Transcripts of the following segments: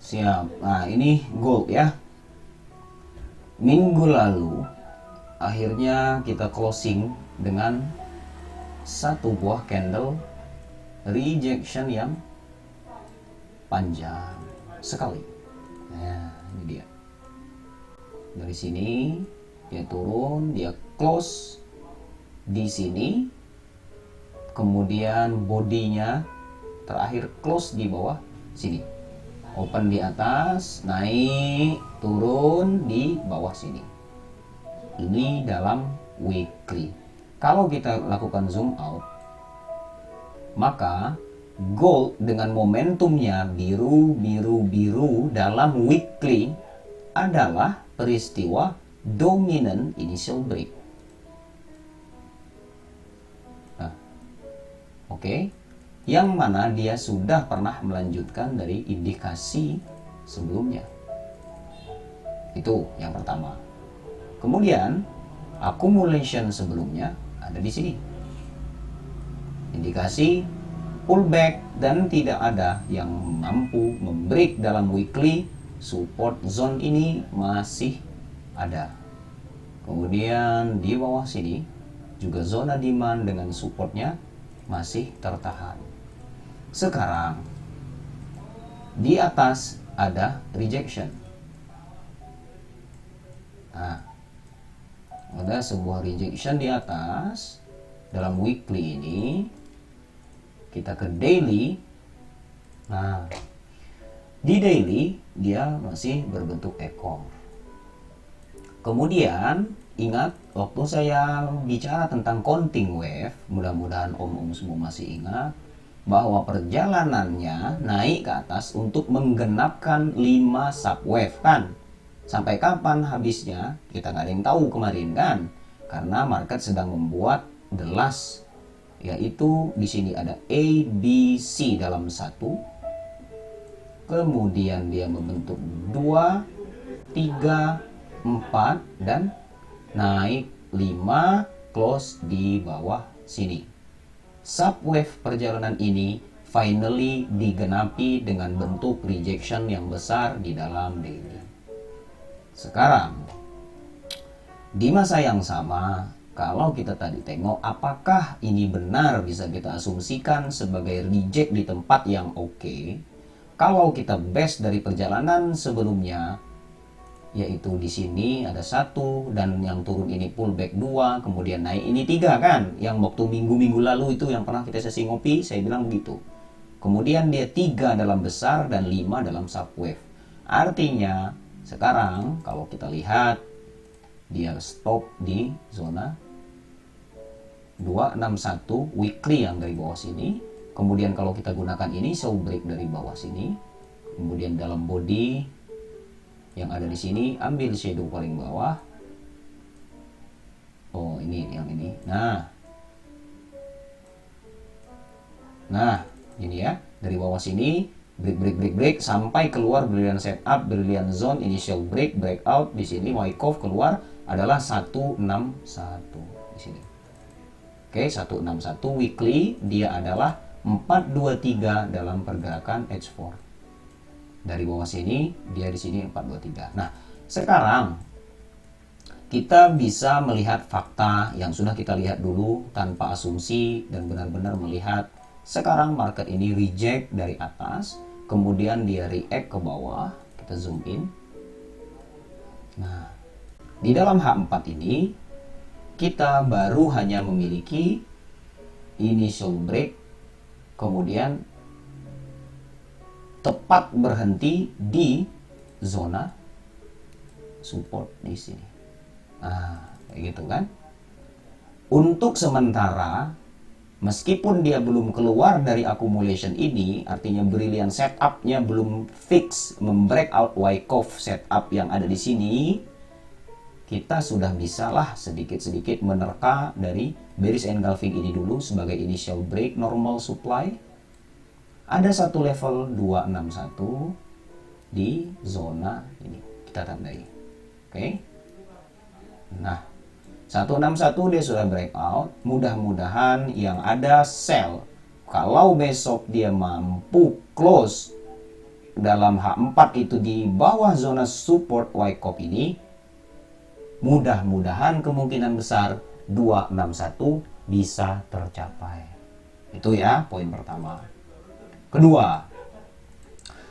Siap. Nah, ini gold ya. Minggu lalu akhirnya kita closing dengan satu buah candle rejection yang panjang sekali. Nah, ini dia. Dari sini dia turun, dia close di sini. Kemudian bodinya terakhir close di bawah sini. Open di atas, naik, turun di bawah sini. Ini dalam weekly. Kalau kita lakukan zoom out, maka gold dengan momentumnya biru dalam weekly adalah peristiwa dominant initial break. Nah, oke. Yang mana dia sudah pernah melanjutkan dari indikasi sebelumnya. Itu yang pertama. Kemudian accumulation sebelumnya ada di sini. Indikasi pullback dan tidak ada yang mampu membreak dalam weekly. Support zone ini masih ada. Kemudian di bawah sini juga zona demand dengan supportnya masih tertahan. Sekarang di atas ada rejection. Nah, ada sebuah rejection di atas. Dalam weekly ini kita ke daily. Nah, di daily dia masih berbentuk ekor. Kemudian ingat waktu saya bicara tentang counting wave, mudah-mudahan om-om semua masih ingat bahwa perjalanannya naik ke atas untuk menggenapkan 5 subwave kan. Sampai kapan habisnya kita nggak ada yang tahu kemarin kan, karena market sedang membuat the last, yaitu di sini ada A, B, C dalam satu. Kemudian dia membentuk 2, 3, 4 dan naik 5, close di bawah sini. Subwave perjalanan ini finally digenapi dengan bentuk rejection yang besar di dalam daily. Sekarang di masa yang sama, kalau kita tadi tengok apakah ini benar bisa kita asumsikan sebagai reject di tempat yang oke. Kalau kita base dari perjalanan sebelumnya, yaitu di sini ada 1 dan yang turun ini pullback 2, kemudian naik ini 3 kan, yang waktu minggu-minggu lalu itu yang pernah kita sesi ngopi saya bilang begitu. Kemudian dia 3 dalam besar dan 5 dalam subwave. Artinya sekarang kalau kita lihat dia stop di zona 261 weekly yang dari bawah sini. Kemudian kalau kita gunakan ini show break dari bawah sini. Kemudian dalam body yang ada di sini, ambil shadow paling bawah. Oh, ini yang ini. Nah, ini ya. Dari bawah sini, break sampai keluar brilliant setup, brilliant zone, initial break, breakout. Di sini Wyckoff keluar adalah 161 di sini. Oke, 161 weekly dia adalah 423 dalam pergerakan H4. Dari bawah sini, dia di sini 423. Nah, sekarang kita bisa melihat fakta yang sudah kita lihat dulu tanpa asumsi dan benar-benar melihat sekarang market ini reject dari atas, kemudian dia react ke bawah. Kita zoom in. Nah, di dalam H4 ini kita baru hanya memiliki initial break, kemudian tepat berhenti di zona support di sini. Nah, kayak gitu kan. Untuk sementara, meskipun dia belum keluar dari accumulation ini, artinya brilliant setup-nya belum fix membreakout Wyckoff setup yang ada di sini, kita sudah bisalah sedikit-sedikit menerka dari bearish engulfing ini dulu sebagai initial break normal supply. Ada satu level 261 di zona ini kita tandai. Oke. Nah, 161 dia sudah breakout. Mudah-mudahan yang ada sell. Kalau besok dia mampu close dalam H4 itu di bawah zona support Wyckoff ini, mudah-mudahan kemungkinan besar 261 bisa tercapai. Itu ya poin pertama. Kedua,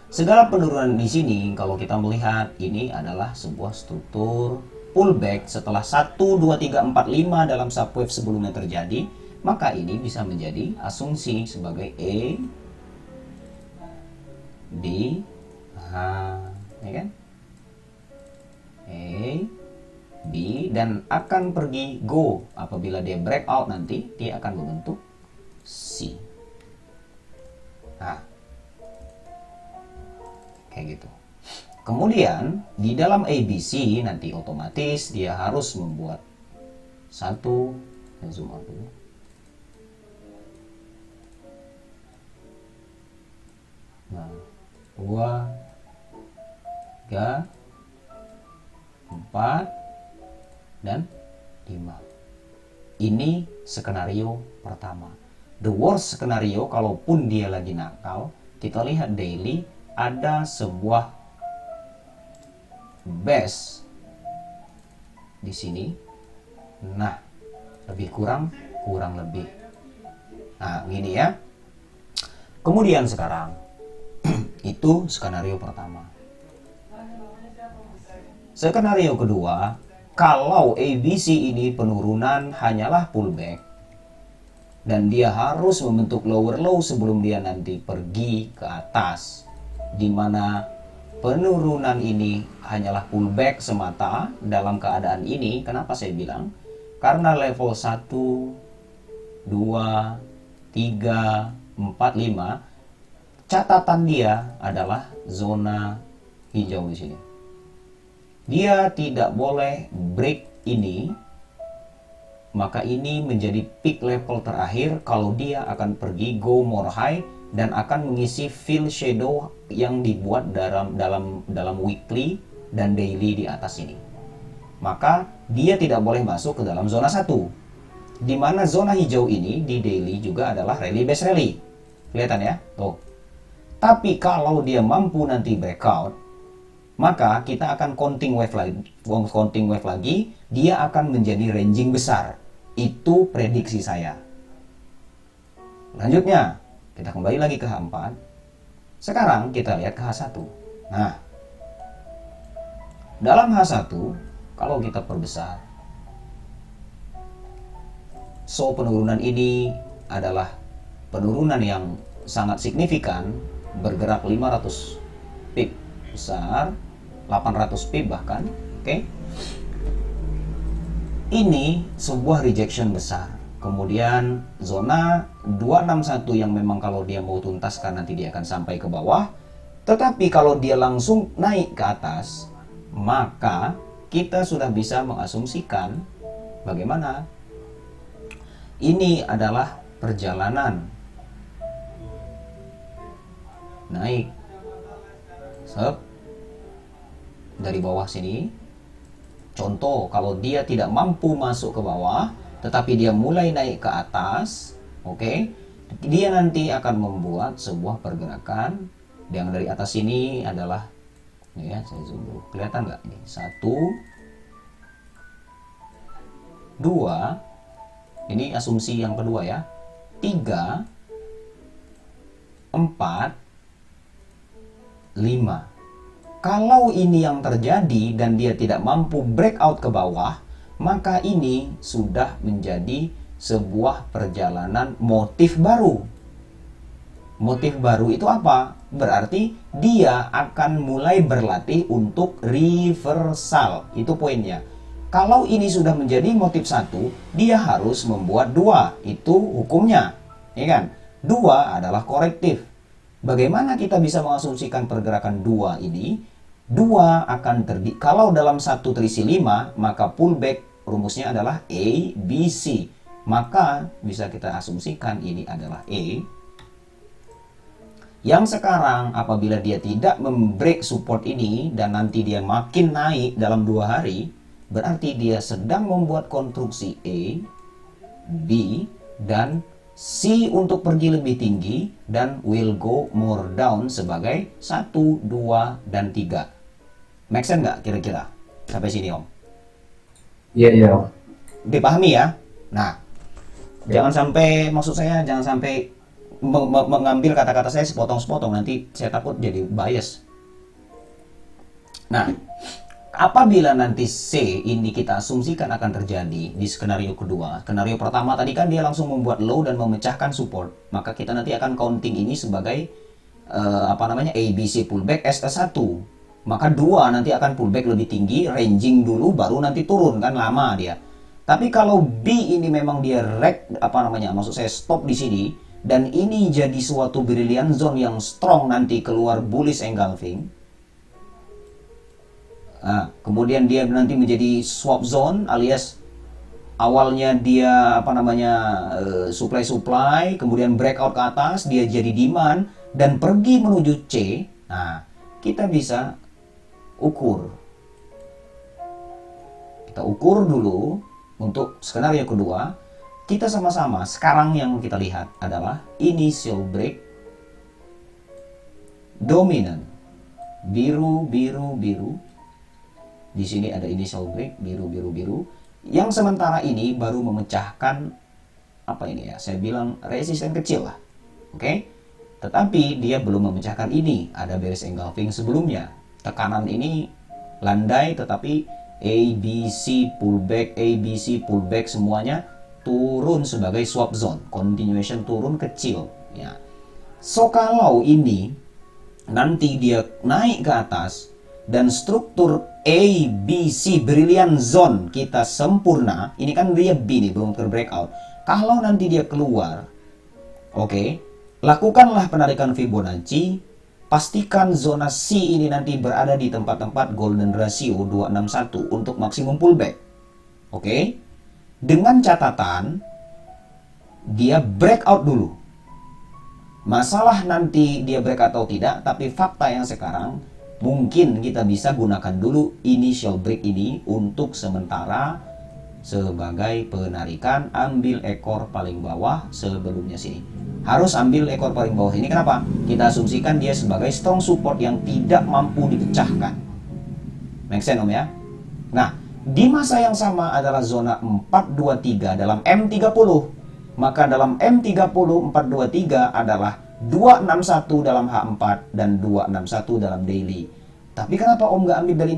segala penurunan di sini kalau kita melihat ini adalah sebuah struktur pullback setelah 1, 2, 3, 4, 5 dalam subwave sebelumnya terjadi, maka ini bisa menjadi asumsi sebagai A, B, H, ya kan? A, B, dan akan pergi go. Apabila dia breakout nanti, dia akan membentuk C. Nah, kayak gitu. Kemudian di dalam ABC nanti otomatis dia harus membuat satu, zoom out dulu. Nah, 2, 3, 4, dan 5. Ini skenario pertama. The worst skenario, kalaupun dia lagi nakal, kita lihat daily ada sebuah base di sini. Nah, lebih kurang lebih. Nah, gini ya. Kemudian sekarang itu skenario pertama. Skenario kedua, kalau ABC ini penurunan hanyalah pullback dan dia harus membentuk lower low sebelum dia nanti pergi ke atas, di mana penurunan ini hanyalah pullback semata dalam keadaan ini. Kenapa saya bilang? Karena level 1, 2, 3, 4, 5, catatan dia adalah zona hijau di sini. Dia tidak boleh break ini, maka ini menjadi peak level terakhir kalau dia akan pergi go more high dan akan mengisi fill shadow yang dibuat dalam weekly dan daily di atas ini. Maka dia tidak boleh masuk ke dalam zona 1. Di mana zona hijau ini di daily juga adalah rally base rally. Kelihatan ya? Tuh. Tapi kalau dia mampu nanti breakout, maka kita akan counting wave lagi, dia akan menjadi ranging besar. Itu prediksi saya. Lanjutnya, kita kembali lagi ke H4. Sekarang kita lihat ke H1. Nah, dalam H1, kalau kita perbesar, so penurunan ini adalah penurunan yang sangat signifikan, bergerak 500 pip besar, 800 pip bahkan, oke? Ini sebuah rejection besar. Kemudian zona 261 yang memang kalau dia mau tuntaskan nanti dia akan sampai ke bawah. Tetapi kalau dia langsung naik ke atas, maka kita sudah bisa mengasumsikan bagaimana ini adalah perjalanan naik dari bawah sini. Contoh, kalau dia tidak mampu masuk ke bawah, tetapi dia mulai naik ke atas, oke, dia nanti akan membuat sebuah pergerakan yang dari atas ini adalah, ya, saya zoom dulu, kelihatan nggak ini? 1, 2, ini asumsi yang kedua ya, 3, 4, 5. Kalau ini yang terjadi dan dia tidak mampu breakout ke bawah, maka ini sudah menjadi sebuah perjalanan motif baru. Motif baru itu apa? Berarti dia akan mulai berlatih untuk reversal. Itu poinnya. Kalau ini sudah menjadi motif 1, dia harus membuat 2. Itu hukumnya. Ya kan? 2 adalah korektif. Bagaimana kita bisa mengasumsikan pergerakan 2 ini? 2 akan terjadi. Kalau dalam satu terisi 5, maka pullback rumusnya adalah A, B, C. Maka bisa kita asumsikan ini adalah A. Yang sekarang apabila dia tidak membreak support ini dan nanti dia makin naik dalam 2 hari, berarti dia sedang membuat konstruksi A, B, dan C untuk pergi lebih tinggi, dan will go more down sebagai 1, 2, dan 3. Make sense nggak kira-kira? Sampai sini Om. Iya, iya, Om. Dipahami ya? Nah, Ya. jangan sampai, maksud saya jangan sampai mengambil kata-kata saya sepotong-sepotong, nanti saya takut jadi bias. Nah, apabila nanti C ini kita asumsikan akan terjadi di skenario kedua. Skenario pertama tadi kan dia langsung membuat low dan memecahkan support. Maka kita nanti akan counting ini sebagai ABC pullback ST1. Maka 2 nanti akan pullback lebih tinggi, ranging dulu baru nanti turun, kan lama dia. Tapi kalau B ini memang dia maksud saya stop di sini, dan ini jadi suatu brilliant zone yang strong nanti keluar bullish engulfing. Nah, kemudian dia nanti menjadi swap zone, alias awalnya dia supply, kemudian breakout ke atas, dia jadi demand dan pergi menuju C. Nah, kita bisa ukur. Kita ukur dulu untuk skenario kedua. Kita sama-sama sekarang yang kita lihat adalah initial break dominant biru. Di sini ada initial break biru. Yang sementara ini baru memecahkan saya bilang resisten kecil lah. Oke? Tetapi dia belum memecahkan ini. Ada bearish engulfing sebelumnya. Tekanan ini landai, tetapi ABC pullback semuanya turun sebagai swap zone. Continuation turun kecil. Ya. So kalau ini nanti dia naik ke atas dan struktur ABC brilliant zone kita sempurna, ini kan dia B nih, belum terbreakout. Kalau nanti dia keluar, oke, lakukanlah penarikan Fibonacci, pastikan zona C ini nanti berada di tempat-tempat golden ratio 261 untuk maksimum pullback. Oke, dengan catatan dia breakout dulu. Masalah nanti dia breakout atau tidak, tapi fakta yang sekarang mungkin kita bisa gunakan dulu initial break ini untuk sementara sebagai penarikan. Ambil ekor paling bawah sebelumnya sini. Harus ambil ekor paling bawah ini. Kenapa? Kita asumsikan dia sebagai strong support yang tidak mampu dipecahkan. Make sense Om ya? Nah, di masa yang sama adalah zona 423 dalam M30. Maka dalam M30 423 adalah 261 dalam H4 dan 261 dalam daily. Tapi kenapa Om nggak ambil dari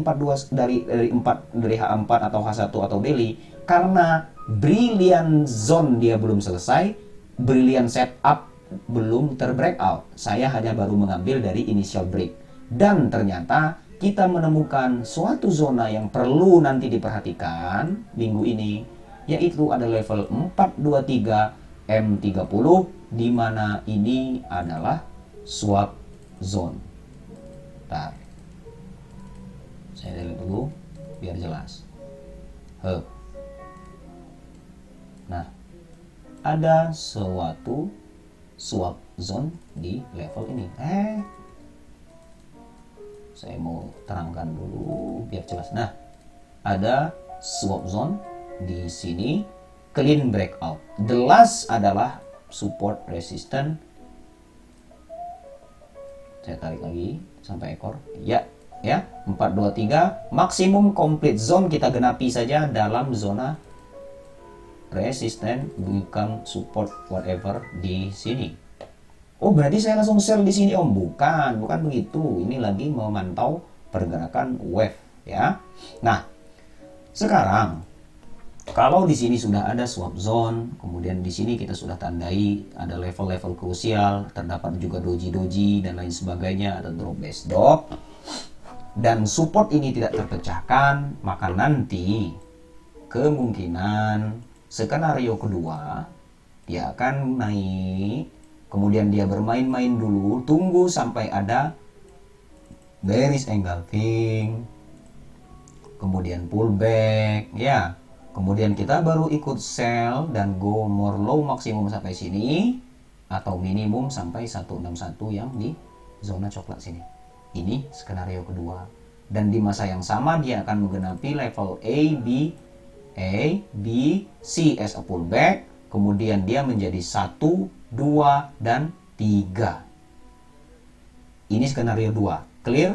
H4 atau H1 atau daily? Karena brilliant zone dia belum selesai, brilliant setup belum terbreakout. Saya hanya baru mengambil dari initial break. Dan ternyata kita menemukan suatu zona yang perlu nanti diperhatikan minggu ini, yaitu ada level 423 M30, di mana ini adalah swap zone. Bentar. Saya lihat dulu biar jelas. Nah, ada suatu swap zone di level ini. Saya mau terangkan dulu biar jelas. Nah, ada swap zone di sini, clean breakout. The last adalah support resistance. Saya tarik lagi sampai ekor. Ya, 423 maksimum complete zone kita genapi saja dalam zona resistance, bukan support whatever di sini. Oh, berarti saya langsung sell di sini Om? Bukan begitu. Ini lagi memantau pergerakan wave ya. Nah, sekarang kalau di sini sudah ada swap zone, kemudian di sini kita sudah tandai ada level-level krusial, terdapat juga doji dan lain sebagainya, ada drop base stop, dan support ini tidak terpecahkan, maka nanti kemungkinan skenario kedua dia akan naik, kemudian dia bermain-main dulu, tunggu sampai ada bearish engulfing, kemudian pullback ya. Kemudian kita baru ikut sell dan go more low maksimum sampai sini, atau minimum sampai 161 yang di zona coklat sini. Ini skenario kedua. Dan di masa yang sama dia akan menggenapi level A, B, C as a pullback, kemudian dia menjadi 1, 2, dan 3. Ini skenario 2. Clear?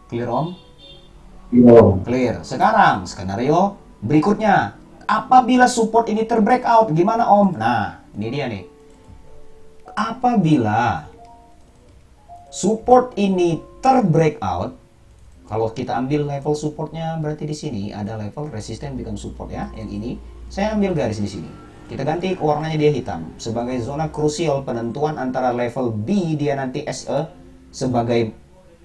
Clear, Om? Iya. Clear. Sekarang skenario berikutnya. Apabila support ini terbreakout, gimana, Om? Nah, ini dia nih. Apabila support ini terbreakout, kalau kita ambil level supportnya, berarti di sini ada level resisten become support ya. Yang ini saya ambil garis di sini. Kita ganti warnanya dia hitam sebagai zona krusial penentuan antara level B dia nanti SE sebagai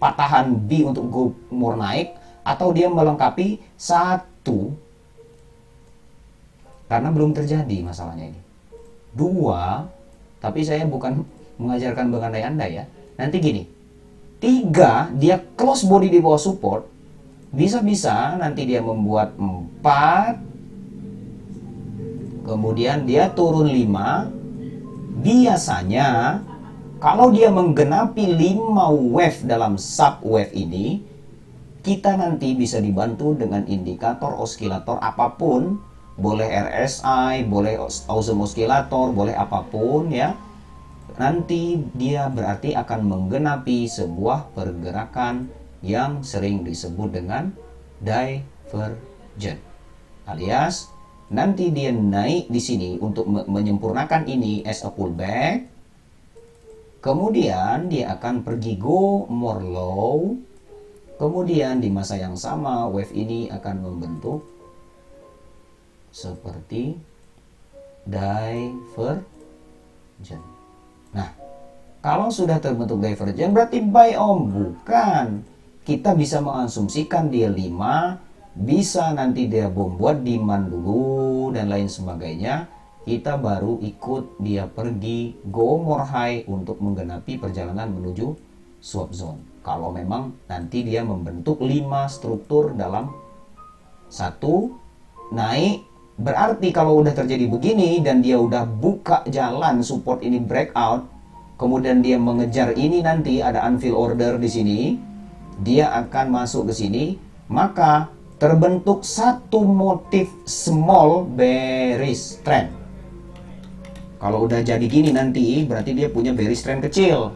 patahan B untuk go more naik, atau dia melengkapi 1 karena belum terjadi masalahnya ini. 2, tapi saya bukan mengajarkan berandai-andai ya. Nanti gini, 3 dia close body di bawah support, bisa-bisa nanti dia membuat 4, kemudian dia turun 5. Biasanya kalau dia menggenapi 5 wave dalam sub wave ini, kita nanti bisa dibantu dengan indikator osilator apapun, boleh RSI, boleh Awesome Oscillator, boleh apapun ya. Nanti dia berarti akan menggenapi sebuah pergerakan yang sering disebut dengan divergent. Alias nanti dia naik di sini untuk menyempurnakan ini as a pullback. Kemudian dia akan pergi go more low. Kemudian di masa yang sama wave ini akan membentuk seperti divergent. Nah, kalau sudah terbentuk divergent berarti buy, Om. Bukan. Kita bisa mengasumsikan dia 5, bisa nanti dia membuat demand dulu dan lain sebagainya. Kita baru ikut dia pergi go more high untuk menggenapi perjalanan menuju swap zone. Kalau memang nanti dia membentuk 5 struktur dalam 1 naik, berarti kalau udah terjadi begini dan dia udah buka jalan support ini breakout, kemudian dia mengejar ini, nanti ada unfill order di sini, dia akan masuk ke sini, maka terbentuk satu motif small bearish trend. Kalau udah jadi gini nanti berarti dia punya bearish trend kecil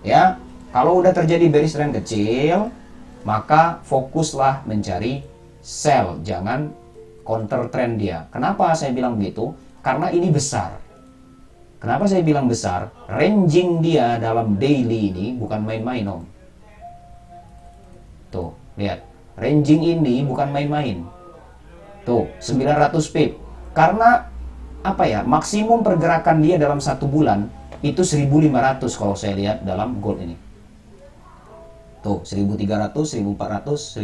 ya. Kalau udah terjadi bearish trend kecil, maka fokuslah mencari sell, jangan counter trend dia. Kenapa saya bilang begitu? Karena ini besar. Kenapa saya bilang besar? Ranging dia dalam daily ini bukan main-main, Om. Tuh, lihat. Ranging ini bukan main-main. Tuh, 900 pip. Karena apa ya? Maksimum pergerakan dia dalam 1 bulan itu 1.500 kalau saya lihat dalam gold ini. Tuh, 1.300, 1.400,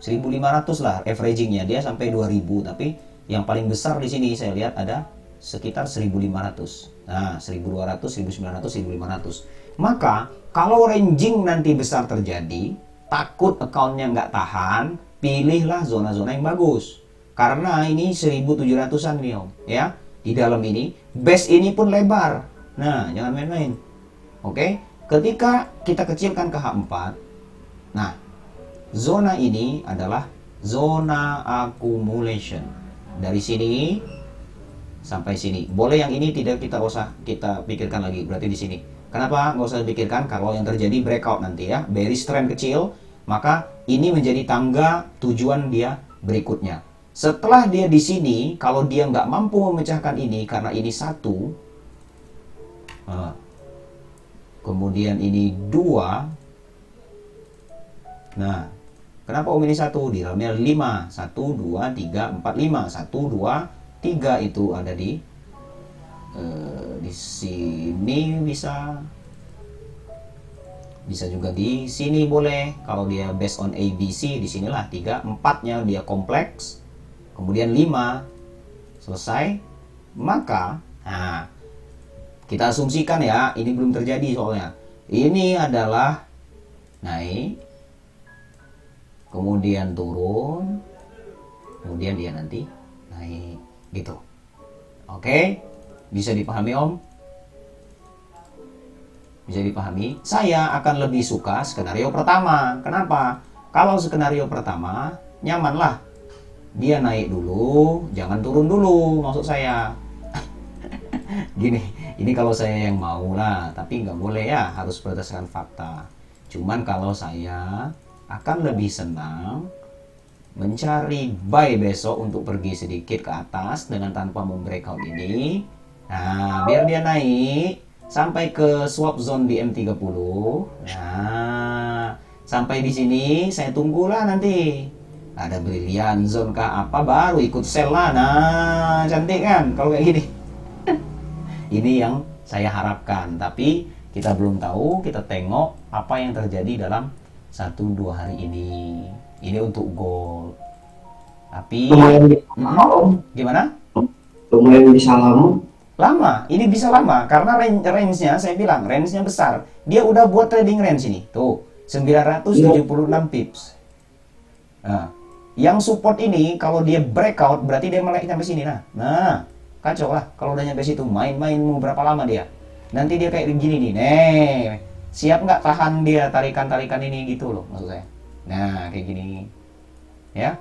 1.500 lah averagingnya, dia sampai 2.000, tapi yang paling besar di sini saya lihat ada sekitar 1.500. Nah, 1.200, 1.900, 1.500. Maka kalau ranging nanti besar terjadi, takut accountnya nggak tahan, pilihlah zona-zona yang bagus. Karena ini 1.700-an nih, Om, ya. Di dalam ini, base ini pun lebar. Nah, jangan main-main. Oke, ketika kita kecilkan ke H4, nah, zona ini adalah zona accumulation. Dari sini sampai sini. Boleh yang ini tidak kita usah kita pikirkan lagi. Berarti di sini. Kenapa nggak usah dipikirkan? Kalau yang terjadi breakout nanti ya, bearish trend kecil, maka ini menjadi tangga tujuan dia berikutnya. Setelah dia di sini, kalau dia nggak mampu memecahkan ini karena ini 1, kemudian ini 2. Nah, kenapa Om ini 1? Di dalamnya 5. 1, 2, 3, 4, 5. 1, 2, 3 itu ada di sini bisa juga di sini boleh. Kalau dia based on ABC, di sinilah 3, 4-nya dia kompleks. Kemudian 5 selesai. Maka, nah, kita asumsikan ya, ini belum terjadi soalnya. Ini adalah naik, kemudian turun, kemudian dia nanti naik gitu. Oke, bisa dipahami, Om? Bisa dipahami? Saya akan lebih suka skenario pertama. Kenapa? Kalau skenario pertama nyamanlah. dia naik dulu, jangan turun dulu, maksud saya. Gini, ini kalau saya yang mau lah, tapi nggak boleh ya, harus berdasarkan fakta. Cuman kalau saya akan lebih senang mencari buy besok untuk pergi sedikit ke atas dengan tanpa membreakout ini. Nah, biar dia naik sampai ke swap zone di M30. Nah, sampai di sini saya tunggulah nanti. Ada brilliant zone kah apa baru ikut sell lah. Nah, cantik kan kalau kayak gini. Ini yang saya harapkan, tapi kita belum tahu, kita tengok apa yang terjadi dalam 1-2 hari ini. Ini untuk gold. Tapi gimana? Lumayan bisa lama. Lama, ini bisa lama karena range-nya saya bilang range-nya besar. Dia udah buat trading range ini. Tuh, 976 pips. Nah, yang support ini kalau dia breakout berarti dia melek sampai sini. Nah, kacau lah kalau udah nyampe situ. Main-main mau berapa lama dia? Nanti dia kayak begini nih. Nih, siap nggak tahan dia tarikan-tarikan ini gitu loh maksud saya. Nah, kayak gini. Ya.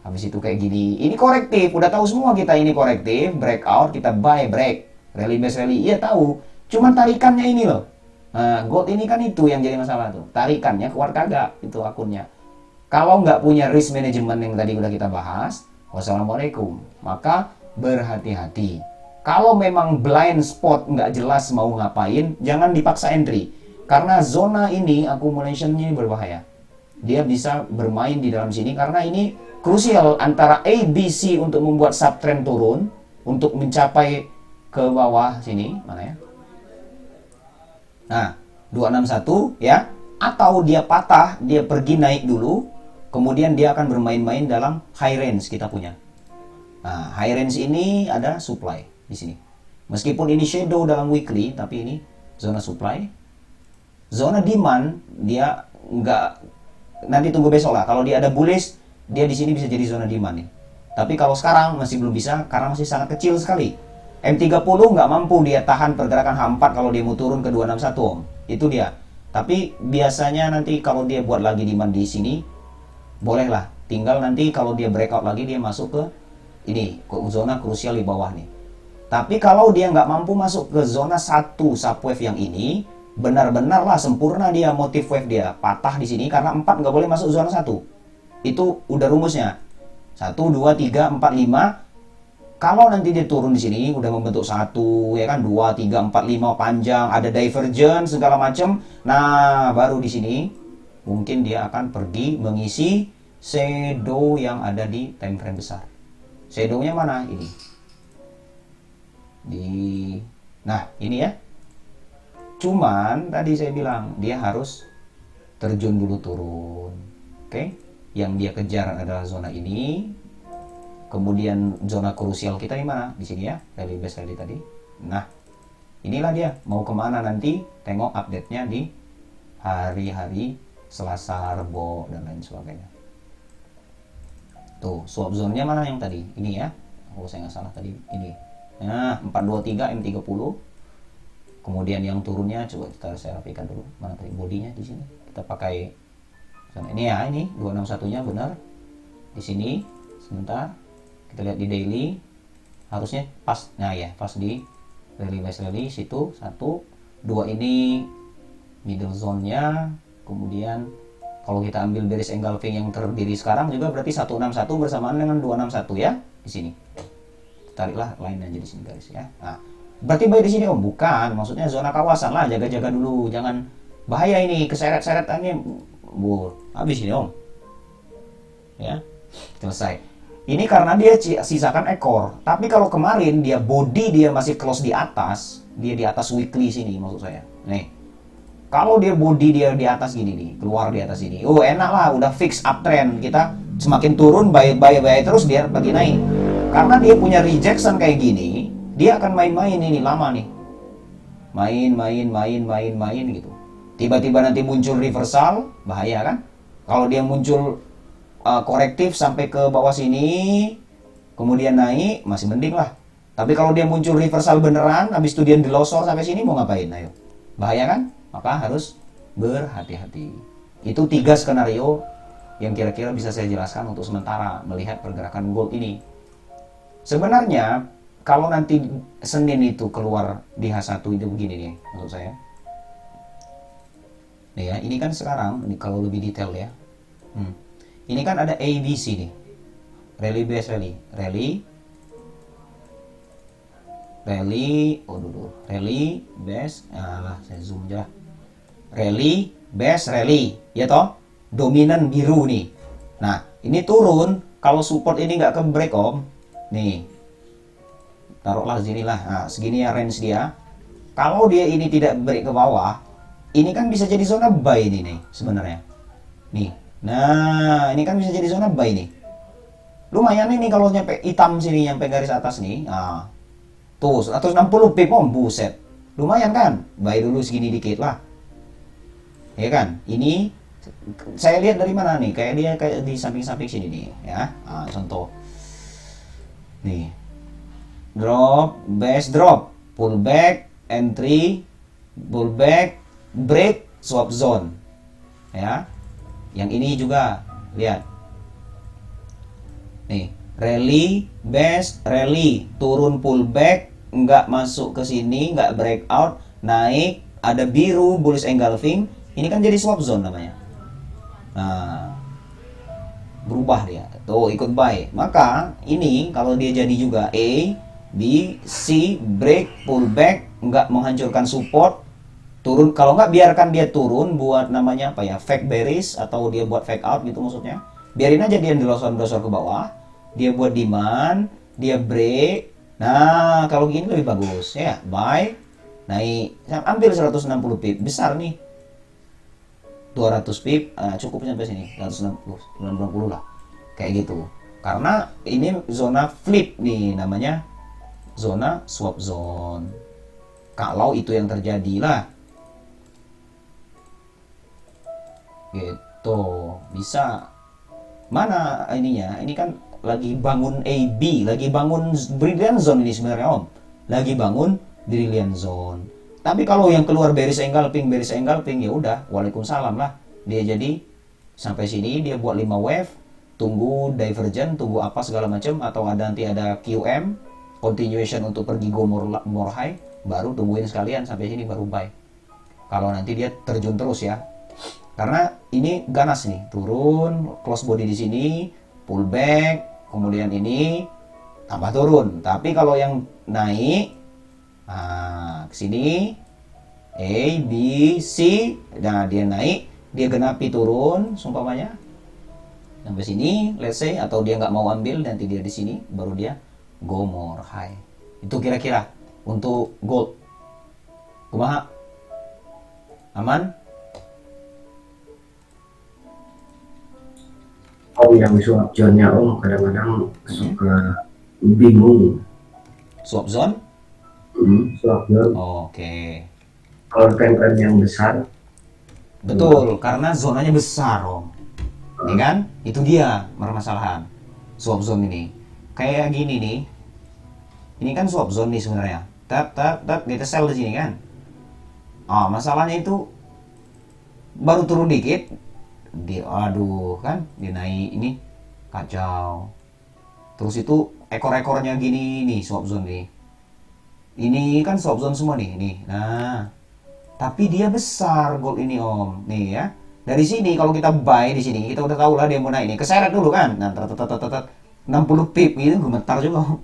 Habis itu kayak gini. Ini korektif, udah tahu semua kita ini korektif, breakout, kita buy, break, rally base rally. Iya tahu. Cuman tarikannya ini loh. Nah, gold ini kan itu yang jadi masalah tuh. Tarikannya keluar kagak itu akunnya. Kalau nggak punya risk management yang tadi udah kita bahas, wassalamualaikum. Maka berhati-hati. Kalau memang blind spot nggak jelas mau ngapain, jangan dipaksa entry. Karena zona ini accumulation-nya berbahaya. Dia bisa bermain di dalam sini karena ini krusial antara A, B, C untuk membuat subtrend turun untuk mencapai ke bawah sini, mana ya? Nah, 261 ya. Atau dia patah, dia pergi naik dulu, kemudian dia akan bermain-main dalam high range kita punya. Nah, high range ini ada supply di sini. Meskipun ini shadow dalam weekly, tapi ini zona supply. Zona demand dia nggak, nanti tunggu besok lah. Kalau dia ada bullish, dia di sini bisa jadi zona demand nih. Tapi kalau sekarang masih belum bisa karena masih sangat kecil sekali. M30 nggak mampu dia tahan pergerakan H4 kalau dia mau turun ke 261 Om. Itu dia. Tapi biasanya nanti kalau dia buat lagi demand di sini, bolehlah. Tinggal nanti kalau dia breakout lagi dia masuk ke ini, ke zona krusial di bawah nih. Tapi kalau dia nggak mampu masuk ke zona 1 subwave yang ini, benar-benarlah sempurna dia motif wave dia patah di sini karena 4 nggak boleh masuk zona 1. Itu udah rumusnya. 1, 2, 3, 4, 5. Kalau nanti dia turun di sini udah membentuk 1 ya kan, 2, 3, 4, 5 panjang, ada divergence segala macam. Nah, baru di sini mungkin dia akan pergi mengisi shadow yang ada di time frame besar. Shadow-nya mana? Ini. Nah, ini ya. Cuman tadi saya bilang dia harus terjun dulu turun. Oke? Yang dia kejar adalah zona ini. Kemudian zona krusial kita di mana? Di sini ya, rally base rally tadi. Nah, inilah dia. Mau kemana nanti? Tengok update-nya di hari-hari Selasa, Rebo, dan lain sebagainya. Tuh, swap zone-nya mana yang tadi? Ini ya. Oh, saya nggak salah tadi. Ini. Nah, 423 M30. Kemudian yang turunnya coba saya rapikan dulu. Mana tadi bodinya di sini? Kita pakai ini ya, ini 261-nya benar. Di sini sebentar. Kita lihat di daily. Harusnya pas. Nah ya, pas di rally base rally situ 1, 2 ini middle zone-nya. Kemudian kalau kita ambil bearish engulfing yang terdiri sekarang juga berarti 161 bersamaan dengan 261 ya di sini. Tariklah line aja di sini guys ya. Nah, berarti buy di sini Om? Bukan, maksudnya zona kawasan lah, jaga-jaga dulu, jangan bahaya ini keseret-seret ini. Habis ini Om. Ya, selesai. Ini karena dia sisakan ekor. Tapi kalau kemarin dia body dia masih close di atas, dia di atas weekly sini maksud saya. Nih. Kalau dia body dia di atas gini nih, keluar di atas ini. Oh, enak lah, udah fix uptrend. Kita semakin turun buy terus dia bagi naik. Karena dia punya rejection kayak gini, dia akan main-main ini lama nih. Main gitu. Tiba-tiba nanti muncul reversal, bahaya kan? Kalau dia muncul korektif sampai ke bawah sini, kemudian naik, masih mending lah. Tapi kalau dia muncul reversal beneran, habis itu dia dilosor sampai sini, mau ngapain? Ayo. Bahaya kan? Maka harus berhati-hati. Itu 3 skenario yang kira-kira bisa saya jelaskan untuk sementara melihat pergerakan gold ini. Sebenarnya kalau nanti Senin itu keluar di H1 itu begini nih maksud saya. Nih ya, ini kan sekarang ini kalau lebih detail ya. Ini kan ada ABC nih. Rally base rally. Rally base, saya zoom aja. Rally base rally, ya toh? Dominan biru nih. Nah, ini turun kalau support ini nggak ke break om. Nih. Taruhlah sini lah. Nah, segini ya range dia. Kalau dia ini tidak break ke bawah, ini kan bisa jadi zona buy ini nih sebenarnya. Nih. Nah, ini kan bisa jadi zona buy nih. Lumayan ini kalau nyampe hitam sini, nyampe garis atas nih. Nah, tuh 160 pip om, buset. Lumayan kan? Buy dulu segini dikit lah. Ya kan? Ini saya lihat dari mana nih? Kayak dia kayak di samping-samping sini nih, ya. Nah, contoh. Nih. Drop, base drop, pullback, entry, pullback, break, swap zone. Ya. Yang ini juga lihat. Nih, rally, base, rally, turun pullback, nggak masuk ke sini, nggak breakout, naik, ada biru, bullish engulfing, ini kan jadi swap zone namanya. Nah, berubah dia, tuh ikut buy. Maka ini kalau dia jadi juga A, B, C, break, pullback, nggak menghancurkan support, turun. Kalau nggak biarkan dia turun, buat namanya apa ya, fake bearish atau dia buat fake out gitu maksudnya. Biarin aja dia delosor ke bawah, dia buat demand, dia break. Nah, kalau gini lebih bagus ya, buy, naik, ambil 160 pip, besar nih. 200 pip, cukup sampai sini, 160, 90 lah. Kayak gitu. Karena ini zona flip nih namanya, zona swap zone. Kalau itu yang terjadi lah. Gitu, bisa. Mana ininya? Ini kan lagi bangun AB, lagi bangun brilliant zone ini sebenarnya om. Lagi bangun brilliant zone. Tapi kalau yang keluar bearish engulfing ya udah, waalaikumsalam lah. Dia jadi sampai sini dia buat 5 wave, tunggu divergent, tunggu apa segala macam, atau nanti ada QM, continuation untuk pergi go more high, baru tungguin sekalian sampai sini baru buy. Kalau nanti dia terjun terus ya. Karena ini ganas nih, turun, close body di sini, pullback, kemudian ini tambah turun. Tapi kalau yang naik, ke sini, A, B, C, nah dia naik, dia genapi turun, sumpamanya sampai sini, let's say, atau dia nggak mau ambil, nanti dia di sini, baru dia go more high. Itu kira-kira untuk gold. Kumaha? Aman? Om yang swap zone-nya om kadang-kadang suka bingung. Swap zone? Swap zone. Oke. Kalau trend yang besar. Betul, karena zonanya besar om. Ya kan? Itu dia permasalahan swap zone ini. Kayak gini nih. Ini kan swap zone nih sebenarnya. Tap, kita sell di sini kan. Masalahnya itu baru turun dikit, dia aduh kan dia naik ini kacau. Terus itu ekor-ekornya gini nih swap zone nih. Ini kan swap zone semua nih. Nah, tapi dia besar gold ini om. Nih ya. Dari sini kalau kita buy di sini kita udah tahu lah dia mau naik nih. Keseret dulu kan. Nah, 60 pip gitu gemetar juga om.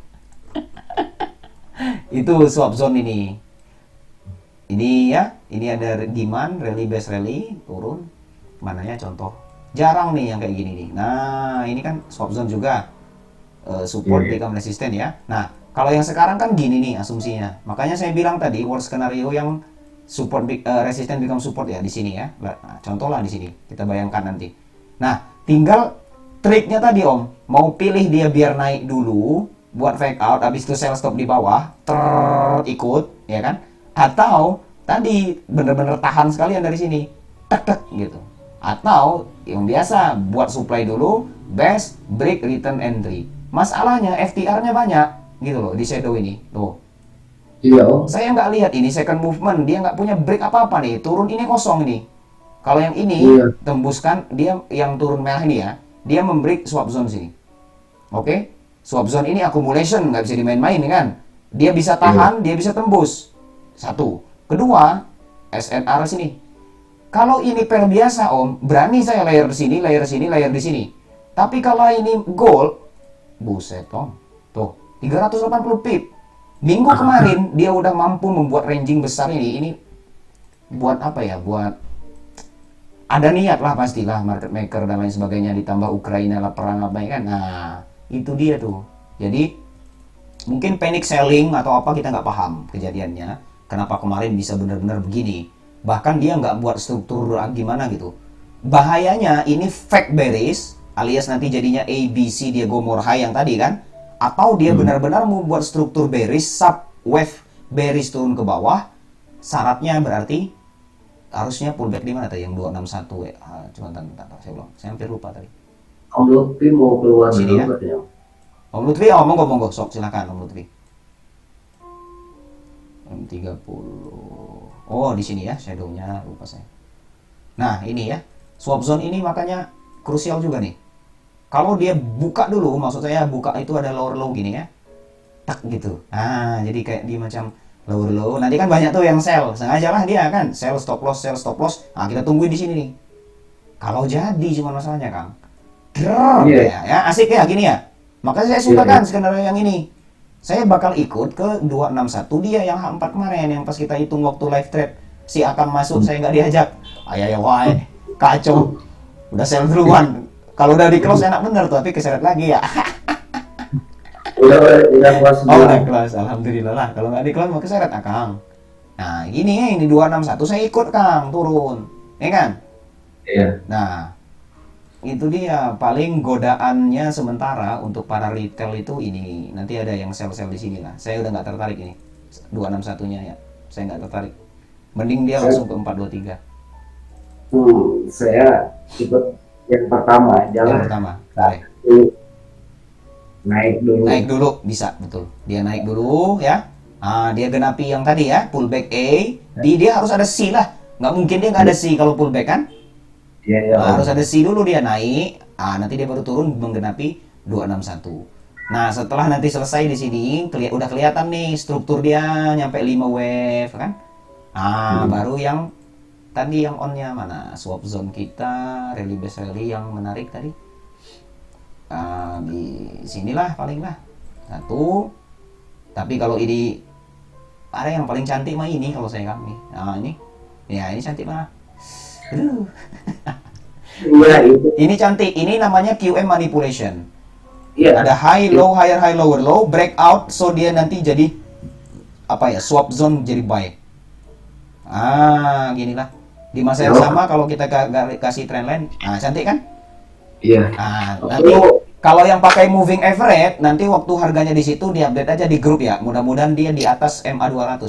Itu swap zone ini. Ini ya, ini ada demand, rally base rally, turun. Mananya contoh? Jarang nih yang kayak gini nih. Nah, ini kan swap zone juga. Support become resistant ya. Nah, kalau yang sekarang kan gini nih asumsinya. Makanya saya bilang tadi worst scenario yang support resistant become support ya di sini ya. Nah, contoh lah di sini. Kita bayangkan nanti. Nah, tinggal triknya tadi om. Mau pilih dia biar naik dulu, buat fake out, habis itu sell stop di bawah, ikut, ya kan? Atau tadi bener-bener tahan sekalian dari sini, tek gitu. Atau yang biasa buat supply dulu, best break return entry. Masalahnya FTR-nya banyak gitu loh di shadow ini. Tuh. Iya om. Saya nggak lihat ini second movement, dia nggak punya break apa-apa nih. Turun ini kosong ini. Kalau yang ini Iya. tembuskan, dia yang turun merah ini ya, dia membreak swap zone sini. Oke, swap zone ini accumulation, nggak bisa dimain-main kan? Dia bisa tahan, dia bisa tembus. Satu. Kedua, SNR sini. Kalau ini pair biasa om, berani saya layer di sini, layer sini, layer di sini. Tapi kalau ini gold, buset om. Tuh, 380 pip. Minggu kemarin dia udah mampu membuat ranging besar ini. Ini buat apa ya? Buat ada niat lah pastilah market maker dan lain sebagainya, ditambah Ukraina lah perang apa ya kan. Nah, itu dia tuh. Jadi mungkin panic selling atau apa kita nggak paham kejadiannya. Kenapa kemarin bisa benar-benar begini? Bahkan dia nggak buat struktur gimana gitu. Bahayanya ini fake bearish alias nanti jadinya ABC dia go more high yang tadi kan? Atau dia benar-benar mau buat struktur bearish sub wave bearish turun ke bawah. Syaratnya berarti harusnya pullback di mana tadi yang 261 ya. Cuma bentar, saya ulang. Saya hampir lupa tadi. Om Lutfi mau keluar Sini dulu ya. katanya. Om Lutfi, oh monggo, sok silakan Om Lutfi. 30. Oh, di sini ya shadow-nya, lupa saya. Nah, ini ya. Swap zone ini makanya krusial juga nih. Kalau dia buka dulu, maksud saya buka itu ada lower low gini ya. Tak gitu. Nah, jadi kayak di macam lower low. Nanti kan banyak tuh yang sell. Sengaja lah dia kan, sell stop loss, sell stop loss. Nah, kita tungguin di sini nih. Kalau jadi cuma masalahnya, Kang. Drrrr, ya, asik ya gini ya. Makanya saya suka kan skenario yang ini. Saya bakal ikut ke 261 dia yang H4 kemarin yang pas kita hitung waktu live trade. Si Akang masuk, saya nggak diajak. Ayah wae, kacau. Udah sell duluan. Kalau udah di close enak bener tuh, tapi keseret lagi ya. Udah kelas Oh, dua. udah kelas, alhamdulillah lah. Kalau nggak di close mau keseret Akang. Nah, gini ya, ini 261 saya ikut Kang, turun. Ya kan? Iya. Nah, itu dia paling godaannya sementara untuk para retail itu ini. Nanti ada yang sell-sell di sini lah. Saya udah nggak tertarik ini. 261-nya ya. Saya nggak tertarik. Mending dia langsung ke 423. Saya ikut yang pertama aja Yang lah. pertama, boleh. Naik dulu. Naik dulu bisa, betul. Dia naik dulu ya. Dia genapi yang tadi ya, pullback A. Dia harus ada C lah. Nggak mungkin dia nggak ada C kalau pullback kan. Iya. Harus ada C dulu dia naik. Nanti dia baru turun menggenapi 261. Nah, setelah nanti selesai di sini, udah kelihatan nih struktur dia nyampe 5 wave kan. Baru yang tadi yang on-nya mana? Swap zone kita, rally base rally yang menarik tadi. Di sinilah paling lah. Satu. Tapi kalau ini ada yang paling cantik mah ini kalau saya kami. Nah, ini. Ya, ini cantik mah. Aduh. Iya itu. Ini cantik. Ini namanya QM manipulation. Iya. Ada high low higher high lower low breakout, so dia nanti jadi apa ya, swap zone jadi buy. Gini lah. Di masa yang sama kalau kita kasih trendline, cantik kan? Iya. Nanti kalau yang pakai moving average, nanti waktu harganya di situ diupdate aja di grup ya. Mudah-mudahan dia di atas MA200.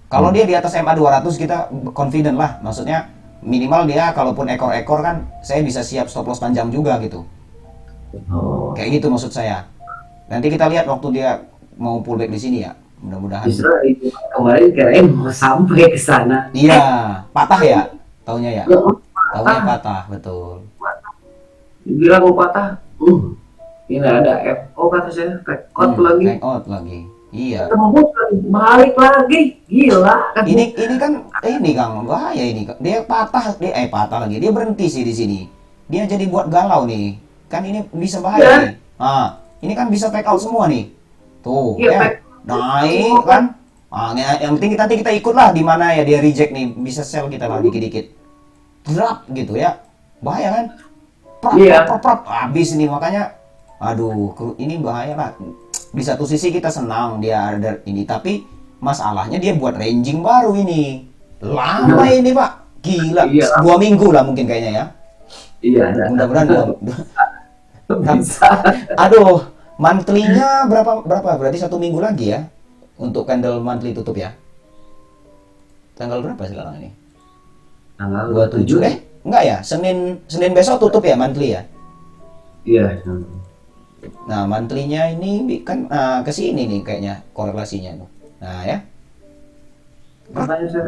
Kalau dia di atas MA200 kita confident lah. Maksudnya minimal dia kalaupun ekor-ekor kan saya bisa siap stop loss panjang juga gitu. Kayak gitu maksud saya. Nanti kita lihat waktu dia mau pullback di sini ya. Mudah-mudahan. Justru itu kemarin kirain mau sampai ke sana. Iya, patah ya. Taunya ya. Taunya patah, betul. Bilang mau patah. Ini ada FO kata saya, take out lagi. Take out lagi. Iya. Tembus balik lagi. Gila kan. Ini kan ini Kang, bahaya ini. Dia patah lagi. Dia berhenti sih di sini. Dia jadi buat galau nih. Kan ini bisa bahaya nih. Ini kan bisa take out semua nih. Tuh, ya. Naik kan. Yang penting nanti kita ikut lah di mana ya dia reject nih, bisa sell kita lah dikit-dikit. Drop gitu ya. Bahaya kan? Prap, habis nih makanya aduh, ini bahaya lah. Di satu sisi kita senang dia ada ini, tapi masalahnya dia buat ranging baru ini. Lama ini, Pak. Gila. 2 minggu lah mungkin kayaknya ya. Iya, Mudah-mudahan bisa. Aduh, monthly-nya berapa? Berarti 1 minggu lagi ya untuk candle monthly tutup ya. Tanggal berapa sekarang ini? Tanggal 27 enggak ya? Senin besok tutup ya monthly ya? Iya. Nah, monthly-nya ini kan ke sini nih kayaknya korelasinya tuh. Nah, ya. Makanya saya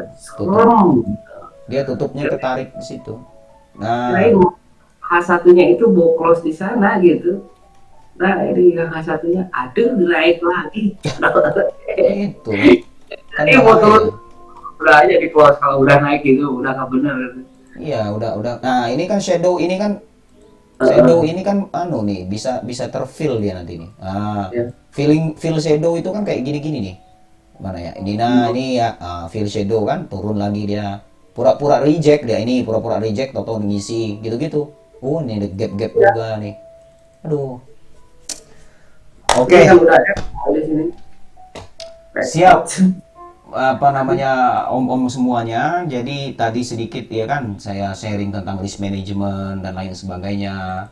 Dia tutupnya ketarik di situ. Nah, kirain H1-nya itu mau close di sana gitu. Nah, ini yang H1-nya, aduh naik lagi. itu kan Ini mau bahaya. turun, udah aja di close. Kalau udah naik gitu, udah nggak bener. Iya, udah. Nah, ini kan Heeh, shadow ini kan anu nih, bisa bisa terfill dia nanti nih. Nah, ya. fill shadow itu kan kayak gini-gini nih. Mana ya? Ini nah ini ya fill shadow kan turun lagi dia. Pura-pura reject dia ini, pura-pura reject atau ngisi gitu-gitu. Oh, ini ada gap-gap Ya, juga nih. Aduh. ini Oke, kan udah ada di sini. Back siap. out. Apa namanya om-om semuanya. Jadi tadi sedikit ya kan saya sharing tentang risk management dan lain sebagainya.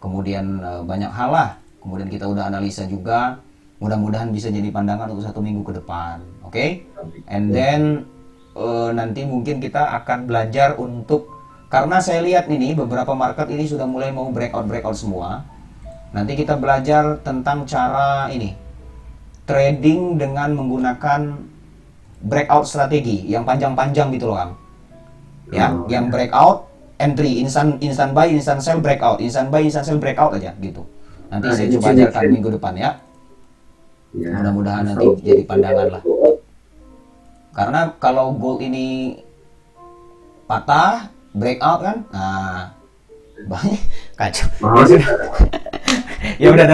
Kemudian banyak hal lah. Kemudian kita udah analisa juga. Mudah-mudahan bisa jadi pandangan untuk 1 minggu ke depan. Oke? And then nanti mungkin kita akan belajar untuk karena saya lihat ini beberapa market ini sudah mulai mau breakout semua. Nanti kita belajar tentang cara ini trading dengan menggunakan breakout strategi yang panjang-panjang gitu loh Kang. Ya, Oh, yang ya. breakout entry instant instant buy, instant sell, breakout, instant buy, instant sell, breakout aja gitu. Nanti Nah, saya ini coba sini. ajarkan minggu depan ya. Ya, Mudah-mudahan nanti so, jadi pandangan lah. Karena kalau gold ini patah, breakout kan, nah banyak kacau. Ya mahal sih. sudah, ya udah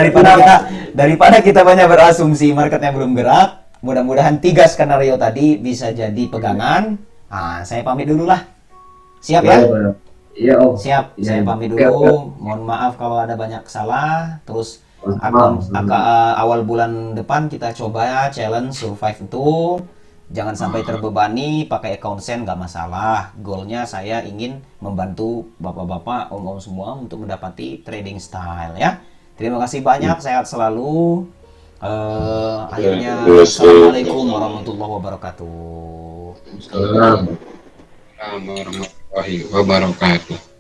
daripada kita banyak berasumsi marketnya belum gerak. Mudah-mudahan 3 skenario tadi bisa jadi pegangan. Ah, saya pamit dulu lah. Siap ya? Boleh, boleh. Iya, Om. Siap, Iya, saya iya. pamit Oke, oke. dulu. Mohon maaf kalau ada banyak salah. Terus Maaf. awal bulan depan kita coba challenge survive itu. Jangan sampai terbebani, pakai account send nggak masalah. Goalnya saya ingin membantu bapak-bapak, om-om semua untuk mendapati trading style ya. Terima kasih banyak, sehat selalu. Akhirnya, assalamualaikum warahmatullahi wabarakatuh. Salam. Assalamualaikum warahmatullahi wabarakatuh.